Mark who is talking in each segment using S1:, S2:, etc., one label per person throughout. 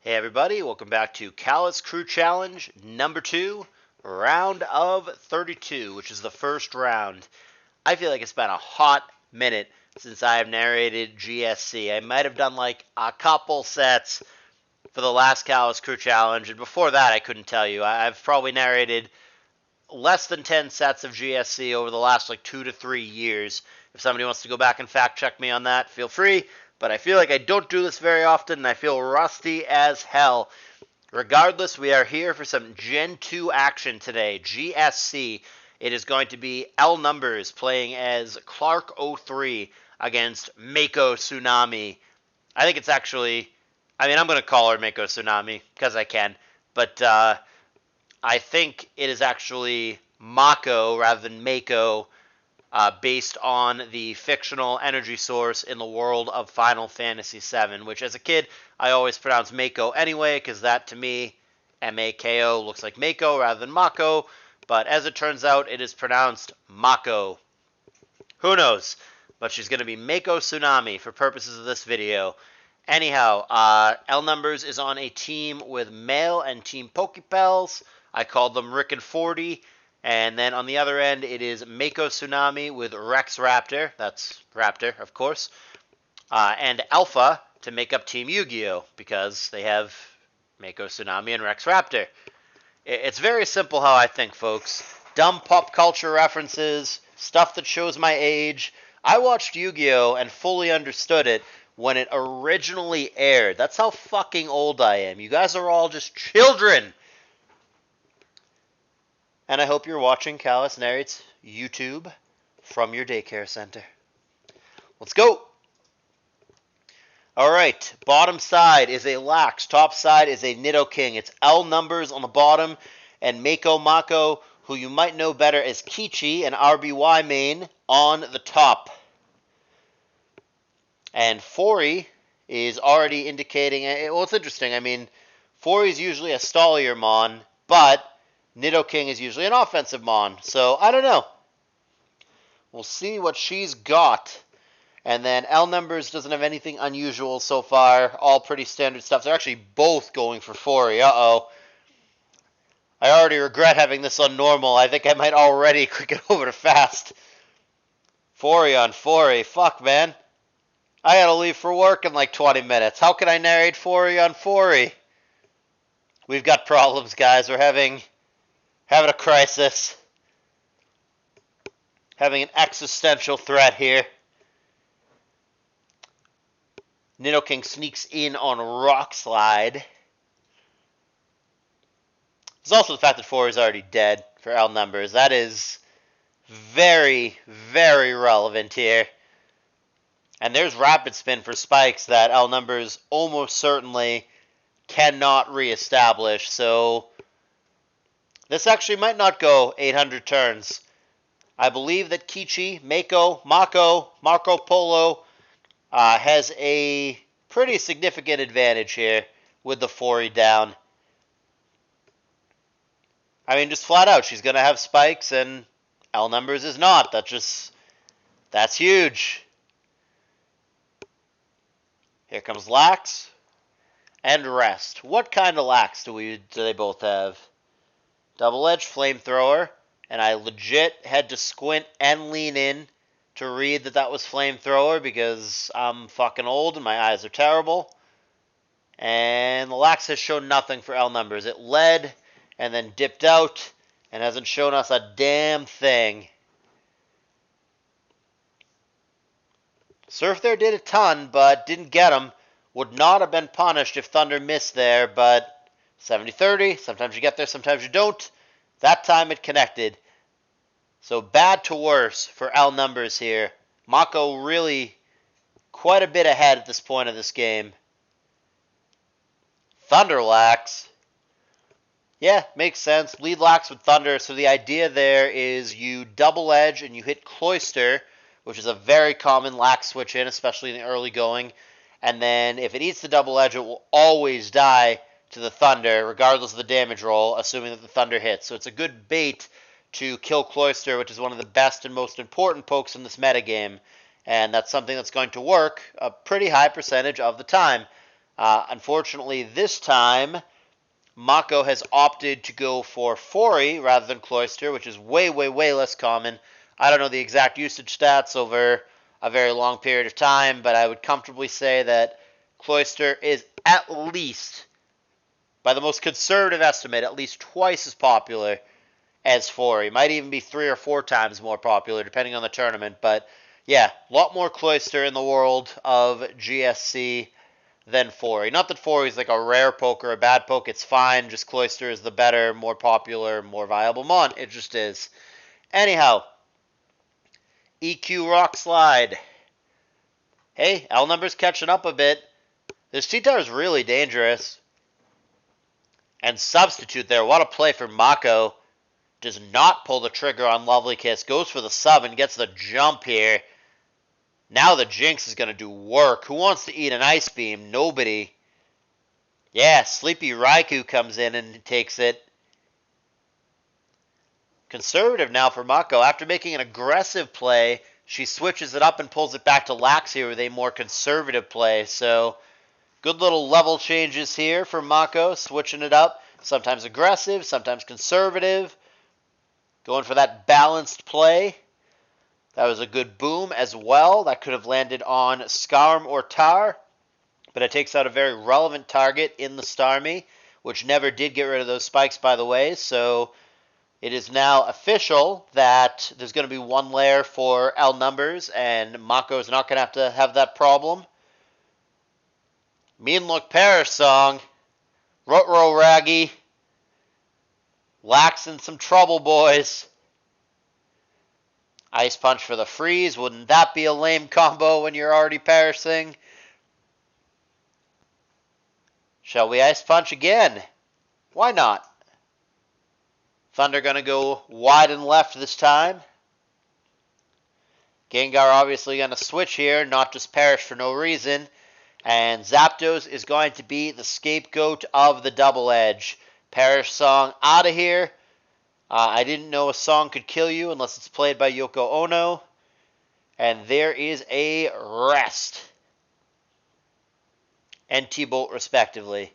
S1: Hey everybody, welcome back to Callus Crew Challenge number 2, round of 32, which is the first round. I feel like it's been a hot minute since I have narrated GSC. I might have done like a couple sets for the last Callus Crew Challenge, and before that I couldn't tell you. I've probably narrated less than 10 sets of GSC over the last like 2 to 3 years. If somebody wants to go back and fact check me on that, feel free. But I feel like I don't do this very often, and I feel rusty as hell. Regardless, we are here for some Gen 2 action today. GSC. It is going to be LNumbers playing as Clark03 against Mako Tsunami. I think it's actually... I'm going to call her Mako Tsunami because I can. But I think it is actually Mako rather than Mako, based on the fictional energy source in the world of Final Fantasy VII, which as a kid, I always pronounced Mako anyway, because that to me, M-A-K-O, looks like Mako rather than Mako, but as it turns out, it is pronounced Mako. Who knows? But she's going to be Mako Tsunami for purposes of this video. Anyhow, LNumbers is on a team with Male and Team Pokepals. I called them Rick and 40. And then on the other end, it is Mako Tsunami with Rex Raptor. That's Raptor, of course. And Alpha to make up Team Yu-Gi-Oh! Because they have Mako Tsunami and Rex Raptor. It's very simple how I think, folks. Dumb pop culture references, stuff that shows my age. I watched Yu-Gi-Oh! And fully understood it when it originally aired. That's how fucking old I am. You guys are all just children. And I hope you're watching Callus Narrates YouTube from your daycare center. Let's go! Alright, bottom side is a Lax, top side is a Nidoking. It's LNumbers on the bottom, and Mako, who you might know better as Kichi, an RBY main, on the top. And Fori is already indicating... Well, it's interesting. Fori is usually a stallier mon, but Nidoking is usually an offensive mon, so I don't know. We'll see what she's got. And then LNumbers doesn't have anything unusual so far. All pretty standard stuff. They're actually both going for Fori. Uh-oh. I already regret having this on normal. I think I might already click it over to fast. Fori on Fori. Fuck, man. I gotta leave for work in like 20 minutes. How can I narrate Fori on Fori? We've got problems, guys. We're having a crisis. Having an existential threat here. Nidoking sneaks in on Rock Slide. There's also the fact that Fori is already dead for LNumbers. That is very, very relevant here. And there's Rapid Spin for spikes that LNumbers almost certainly cannot reestablish. So this actually might not go 800 turns. I believe that Kichi, Marco Polo has a pretty significant advantage here with the Fori down. Just flat out, she's going to have spikes and LNumbers is not. That's huge. Here comes Lax and Rest. What kind of Lax do they both have? Double-edged Flamethrower, and I legit had to squint and lean in to read that was Flamethrower because I'm fucking old and my eyes are terrible. And the Lax has shown nothing for LNumbers. It led and then dipped out and hasn't shown us a damn thing. Surf there did a ton, but didn't get him. Would not have been punished if Thunder missed there, but 70-30. Sometimes you get there, sometimes you don't. That time it connected. So bad to worse for LNumbers here. Mako really quite a bit ahead at this point of this game. Thunder Lax. Yeah, makes sense. Lead Lax with Thunder. So the idea there is you double edge and you hit Cloyster, which is a very common Lax switch in, especially in the early going. And then if it eats the double edge, it will always die to the Thunder, regardless of the damage roll, assuming that the Thunder hits. So it's a good bait to kill Cloyster, which is one of the best and most important pokes in this metagame. And that's something that's going to work a pretty high percentage of the time. Unfortunately, this time, Mako has opted to go for Fori rather than Cloyster, which is way, way, way less common. I don't know the exact usage stats over a very long period of time, but I would comfortably say that Cloyster is at least, by the most conservative estimate, at least twice as popular as Fori. Might even be 3 or 4 times more popular, depending on the tournament. But yeah, a lot more Cloyster in the world of GSC than Fori. Not that Fori is like a rare poke or a bad poke. It's fine. Just Cloyster is the better, more popular, more viable mon. It just is. Anyhow, EQ Rock Slide. Hey, LNumbers catching up a bit. This T-Tar is really dangerous. And Substitute there. What a play for Mako. Does not pull the trigger on Lovely Kiss. Goes for the sub and gets the jump here. Now the Jinx is going to do work. Who wants to eat an Ice Beam? Nobody. Yeah, Sleepy Raikou comes in and takes it. Conservative now for Mako. After making an aggressive play, she switches it up and pulls it back to Lax here with a more conservative play. So, good little level changes here for Mako, switching it up. Sometimes aggressive, sometimes conservative. Going for that balanced play. That was a good boom as well. That could have landed on Skarm or Tar. But it takes out a very relevant target in the Starmie, which never did get rid of those spikes, by the way. So it is now official that there's going to be one layer for LNumbers, and Mako is not going to have that problem. Mean Look Parish song. Rotro Raggy. Lax in some trouble, boys. Ice Punch for the freeze. Wouldn't that be a lame combo when you're already perishing? Shall we Ice Punch again? Why not? Thunder going to go wide and left this time. Gengar obviously going to switch here, not just perish for no reason. And Zapdos is going to be the scapegoat of the double edge. Perish song out of here. I didn't know a song could kill you unless it's played by Yoko Ono. And there is a rest. And T-Bolt respectively.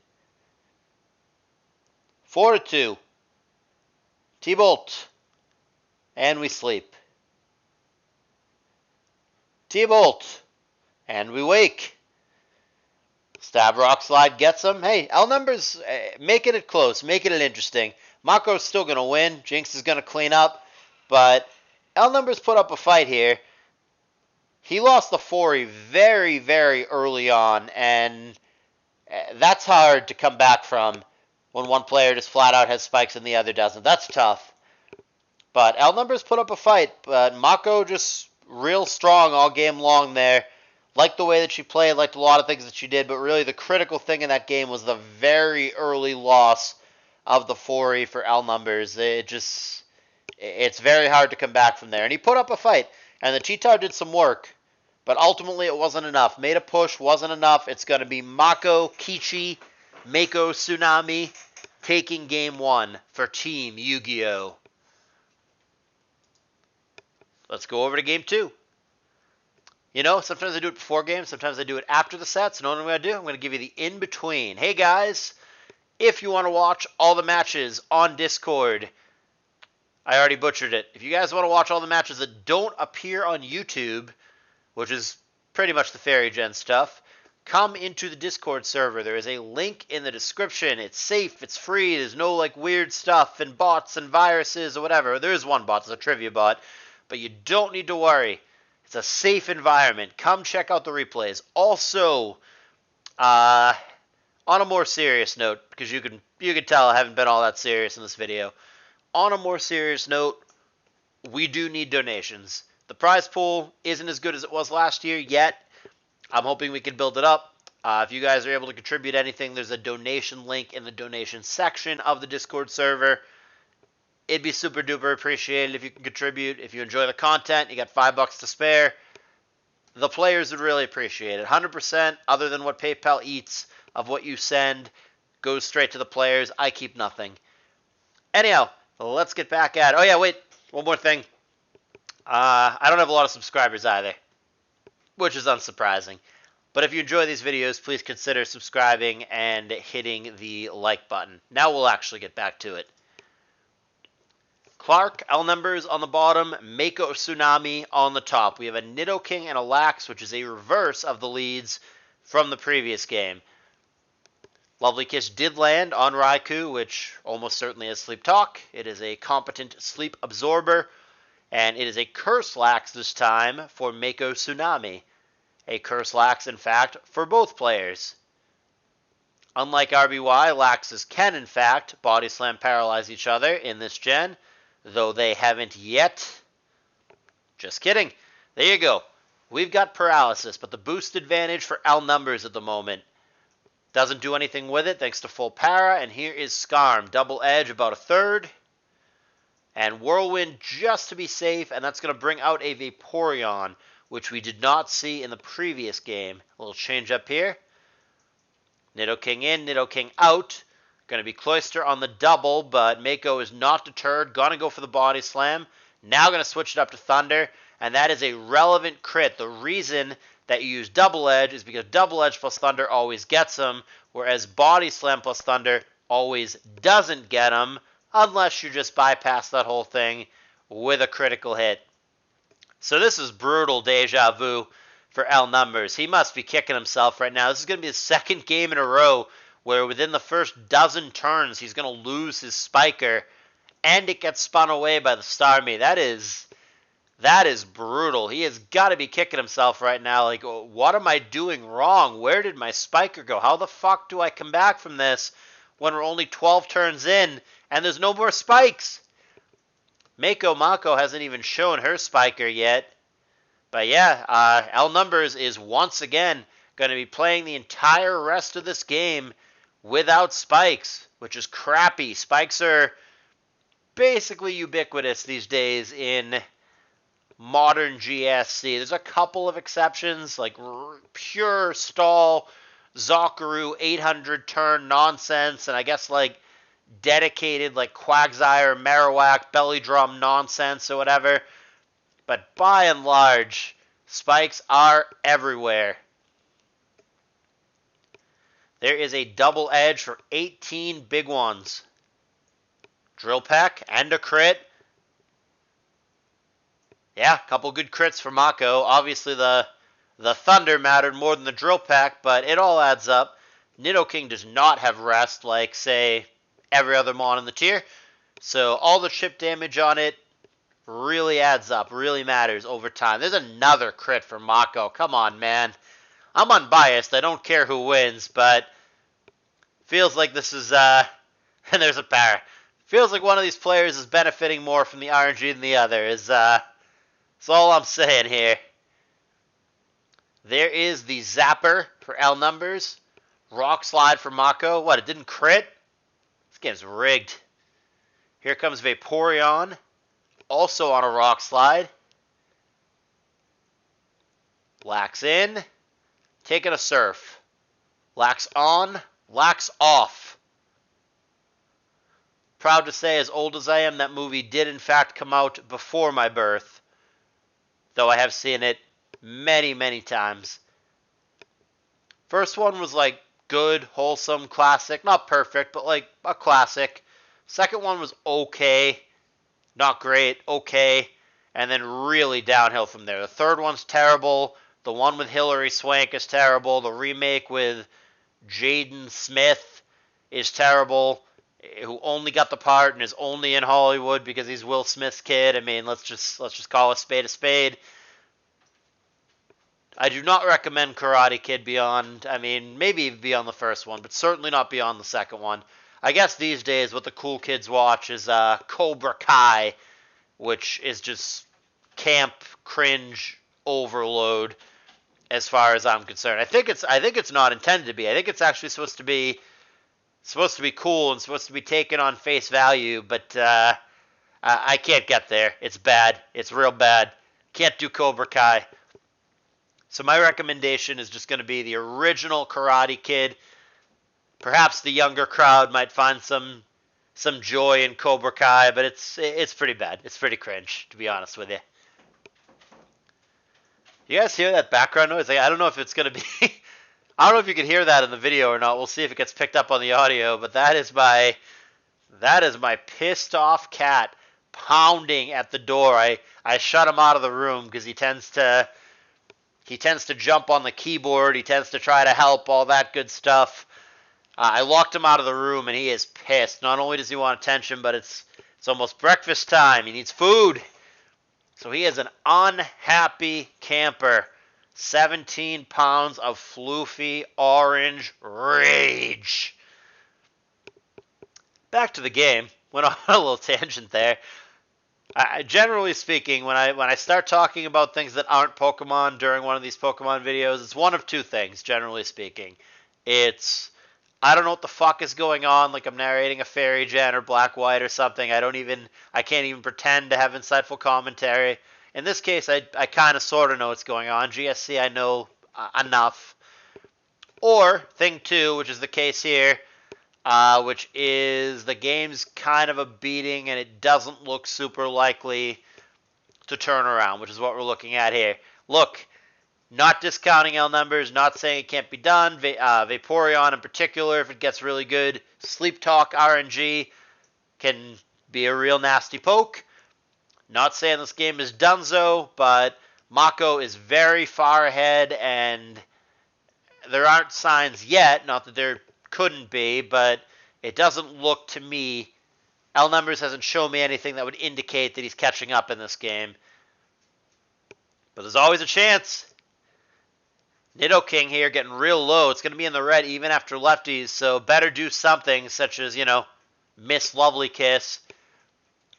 S1: 4-2. T-Bolt. And we sleep. T-Bolt. And we wake. Stab Rock Slide gets him. Hey, LNumbers, making it close, making it interesting. Mako's still going to win. Jinx is going to clean up. But LNumbers put up a fight here. He lost the Fori very, very early on. And that's hard to come back from when one player just flat out has spikes and the other doesn't. That's tough. But LNumbers put up a fight. But Mako just real strong all game long there. Liked the way that she played. Liked a lot of things that she did. But really the critical thing in that game was the very early loss of the Fori for LNumbers. It's very hard to come back from there. And he put up a fight. And the T-Tar did some work. But ultimately it wasn't enough. Made a push, wasn't enough. It's going to be Mako, Kichi, Mako, Tsunami taking game 1 for Team Yu-Gi-Oh! Let's go over to game 2. You know, sometimes I do it before games, sometimes I do it after the sets. And what I'm going to do, I'm going to give you the in-between. Hey guys, if you want to watch all the matches on Discord, I already butchered it. If you guys want to watch all the matches that don't appear on YouTube, which is pretty much the Fairy Gen stuff, come into the Discord server. There is a link in the description. It's safe, it's free, there's no like weird stuff and bots and viruses or whatever. There is one bot, it's a trivia bot, but you don't need to worry. It's a safe environment. Come check out the replays. Also, on a more serious note, because you can tell I haven't been all that serious in this video. On a more serious note, we do need donations. The prize pool isn't as good as it was last year yet. I'm hoping we can build it up. If you guys are able to contribute anything, there's a donation link in the donation section of the Discord server. It'd be super duper appreciated if you can contribute. If you enjoy the content, you got $5 to spare. The players would really appreciate it. 100%, other than what PayPal eats of what you send, goes straight to the players. I keep nothing. Anyhow, let's get back at it. Oh yeah, wait, one more thing. I don't have a lot of subscribers either, which is unsurprising. But if you enjoy these videos, please consider subscribing and hitting the like button. Now we'll actually get back to it. Clark, LNumbers on the bottom, Mako Tsunami on the top. We have a Nidoking and a Lax, which is a reverse of the leads from the previous game. Lovely Kiss did land on Raikou, which almost certainly has Sleep Talk. It is a competent sleep absorber, and it is a Curse Lax this time for Mako Tsunami. A Curse Lax, in fact, for both players. Unlike RBY, Laxes can, in fact, Body Slam paralyze each other in this gen, though they haven't yet. Just kidding. There you go. We've got paralysis, but the boost advantage for LNumbers at the moment. Doesn't do anything with it thanks to full para, and here is Skarm. Double Edge about a third. And Whirlwind just to be safe, and that's going to bring out a Vaporeon, which we did not see in the previous game. A little change up here. Nidoking in, Nidoking out. Going to be Cloyster on the double, but Mako is not deterred. Going to go for the Body Slam. Now going to switch it up to Thunder, and that is a relevant crit. The reason that you use Double Edge is because Double Edge plus Thunder always gets them, whereas Body Slam plus Thunder always doesn't get them, unless you just bypass that whole thing with a critical hit. So this is brutal deja vu for LNumbers. He must be kicking himself right now. This is going to be the second game in a row where within the first dozen turns he's going to lose his Spiker, and it gets spun away by the Starmie. That is brutal. He has got to be kicking himself right now. Like, what am I doing wrong? Where did my Spiker go? How the fuck do I come back from this when we're only 12 turns in and there's no more spikes? Mako hasn't even shown her Spiker yet. But yeah, LNumbers is once again going to be playing the entire rest of this game without spikes, which is crappy. Spikes are basically ubiquitous these days in modern GSC. There's a couple of exceptions, like pure stall, Zakaru 800 turn nonsense, and I guess like dedicated like Quagsire, Marowak, Belly Drum nonsense or whatever. But by and large, spikes are everywhere. There is a double edge for 18 big ones. Drill Peck and a crit. Yeah, a couple good crits for Mako. Obviously, the Thunder mattered more than the Drill Peck, but it all adds up. Nidoking does not have rest like, say, every other mon in the tier. So all the chip damage on it really adds up, really matters over time. There's another crit for Mako. Come on, man. I'm unbiased. I don't care who wins, but feels like this is, and there's a para. Feels like one of these players is benefiting more from the RNG than the other. That's all I'm saying here. There is the Zapper for LNumbers. Rock Slide for Mako. What, it didn't crit? This game's rigged. Here comes Vaporeon. Also on a Rock Slide. Lax in. Taking a Surf. Lax on. Lax off. Proud to say, as old as I am, that movie did in fact come out before my birth. Though I have seen it many, many times. First one was like good, wholesome, classic. Not perfect, but like a classic. Second one was okay. Not great, okay. And then really downhill from there. The third one's terrible. The one with Hilary Swank is terrible. The remake with Jaden Smith is terrible. Who only got the part and is only in Hollywood because he's Will Smith's kid. I mean, let's just call a spade a spade. I do not recommend Karate Kid beyond, I mean, maybe beyond the first one, but certainly not beyond the second one. I guess these days what the cool kids watch is Cobra Kai, which is just camp cringe overload as far as I'm concerned. I think it's not intended to be. I think it's actually supposed to be cool and supposed to be taken on face value, but I can't get there. It's bad. It's real bad. Can't do Cobra Kai. So my recommendation is just going to be the original Karate Kid. Perhaps the younger crowd might find some joy in Cobra Kai, but it's pretty bad. It's pretty cringe, to be honest with you. You guys hear that background noise? Like, I don't know if it's going to be I don't know if you can hear that in the video or not. We'll see if it gets picked up on the audio, but that is my pissed off cat pounding at the door. I shut him out of the room because he tends to jump on the keyboard. He tends to try to help, all that good stuff. I locked him out of the room, and he is pissed. Not only does he want attention, but it's almost breakfast time. He needs food. So he is an unhappy camper. 17 pounds of floofy orange rage. Back to the game. Went on a little tangent there. Generally speaking, when I start talking about things that aren't Pokemon during one of these Pokemon videos, it's one of two things, generally speaking. It's, I don't know what the fuck is going on, like I'm narrating a Fairy Gen or Black White or something. I can't even pretend to have insightful commentary. In this case, I kind of sort of know what's going on. GSC, I know enough. Or, thing two, which is the case here, which is the game's kind of a beating and it doesn't look super likely to turn around, which is what we're looking at here. Look, not discounting LNumbers, not saying it can't be done. Vaporeon in particular, if it gets really good. Sleep Talk RNG can be a real nasty poke. Not saying this game is donezo, but Mako is very far ahead, and there aren't signs yet, not that there couldn't be, but it doesn't look to me, LNumbers hasn't shown me anything that would indicate that he's catching up in this game. But there's always a chance. Nidoking here getting real low. It's going to be in the red even after lefties, so better do something such as, Miss Lovely Kiss.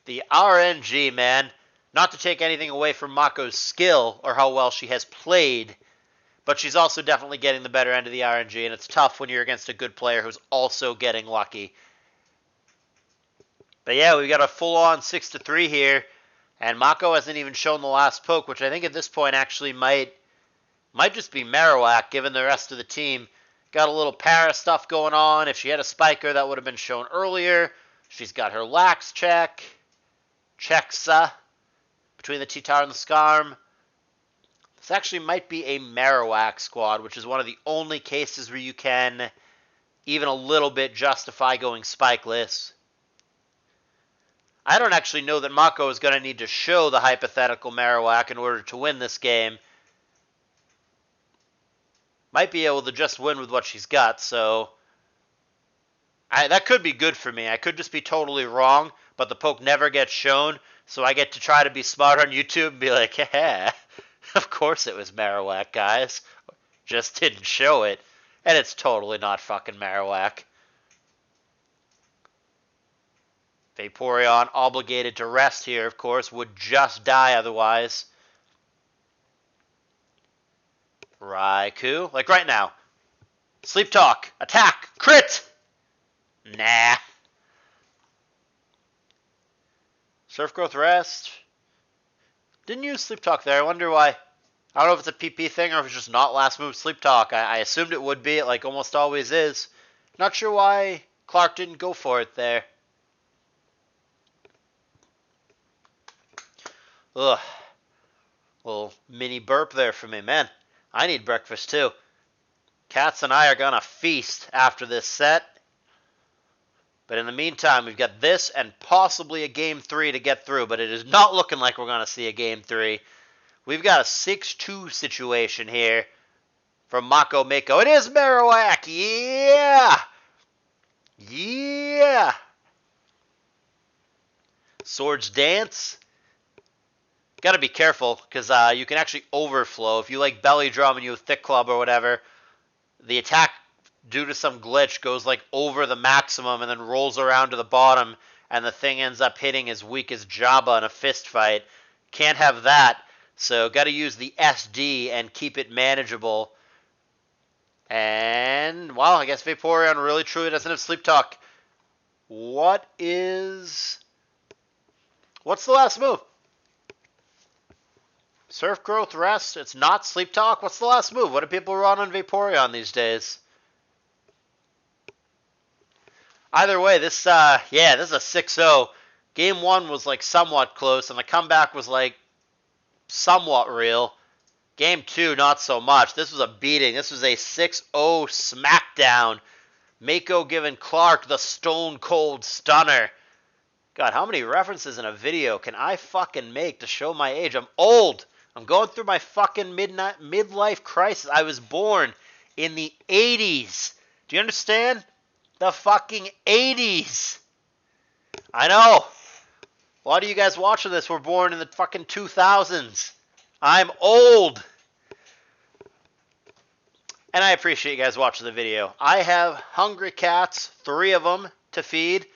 S1: The RNG, man. Not to take anything away from Mako's skill or how well she has played, but she's also definitely getting the better end of the RNG, and it's tough when you're against a good player who's also getting lucky. But yeah, we've got a full-on 6-3 here, and Mako hasn't even shown the last poke, which I think at this point actually might just be Marowak, given the rest of the team. Got a little para stuff going on. If she had a Spiker, that would have been shown earlier. She's got her Lax check. Chexa between the T-Tar and the Skarm. This actually might be a Marowak squad, which is one of the only cases where you can even a little bit justify going spikeless. I don't actually know that Mako is going to need to show the hypothetical Marowak in order to win this game. Might be able to just win with what she's got, so that could be good for me. I could just be totally wrong, but the poke never gets shown, so I get to try to be smart on YouTube and be like, yeah, of course it was Marowak, guys. Just didn't show it, and it's totally not fucking Marowak. Vaporeon obligated to rest here, of course, would just die otherwise. Raikou, like right now. Sleep Talk, attack, crit! Nah. Surf Growth Rest. Didn't use Sleep Talk there. I wonder why. I don't know if it's a PP thing or if it's just not last move Sleep Talk. I assumed it would be. It like almost always is. Not sure why Clark didn't go for it there. Ugh. Little mini burp there for me. Man, I need breakfast too. Cats and I are going to feast after this set. But in the meantime, we've got this and possibly a Game 3 to get through. But it is not looking like we're going to see a Game 3. We've got a 6-2 situation here from Mako. It is Marowak! Yeah! Yeah! Swords Dance. Got to be careful, because you can actually overflow. If you like Belly Drum and you have Thick Club or whatever, the attack, due to some glitch, goes like over the maximum and then rolls around to the bottom, and the thing ends up hitting as weak as Jabba in a fist fight. Can't have that, so got to use the SD and keep it manageable. And, well, I guess Vaporeon really truly doesn't have Sleep Talk. What's the last move? Surf Growth Rest. It's not Sleep Talk. What's the last move? What do people run on Vaporeon these days? Either way, this is a 6-0. Game 1 was like somewhat close, and the comeback was like somewhat real. Game 2, not so much. This was a beating. This was a 6-0 smackdown. Mako giving Clark the Stone Cold Stunner. God, how many references in a video can I fucking make to show my age? I'm old. I'm going through my fucking midlife crisis. I was born in the 80s. Do you understand? The fucking 80s. I know. A lot of you guys watching this were born in the fucking 2000s. I'm old. And I appreciate you guys watching the video. I have hungry cats, 3 of them to feed.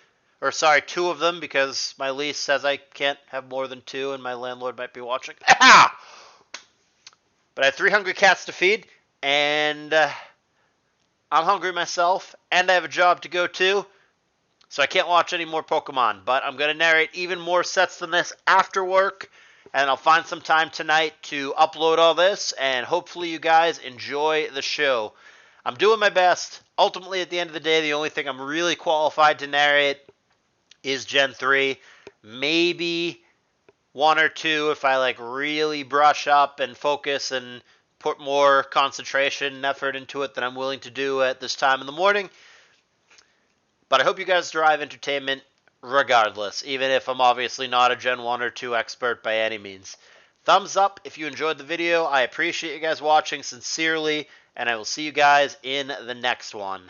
S1: Or sorry, 2 of them, because my lease says I can't have more than 2 and my landlord might be watching. But I have 3 hungry cats to feed, and I'm hungry myself, and I have a job to go to, so I can't watch any more Pokemon. But I'm going to narrate even more sets than this after work, and I'll find some time tonight to upload all this, and hopefully you guys enjoy the show. I'm doing my best. Ultimately, at the end of the day, the only thing I'm really qualified to narrate is Gen 3. Maybe 1 or 2 if I like really brush up and focus and put more concentration and effort into it than I'm willing to do at this time in the morning. But I hope you guys derive entertainment regardless, even if I'm obviously not a Gen 1 or 2 expert by any means. Thumbs up if you enjoyed the video. I appreciate you guys watching sincerely, and I will see you guys in the next one.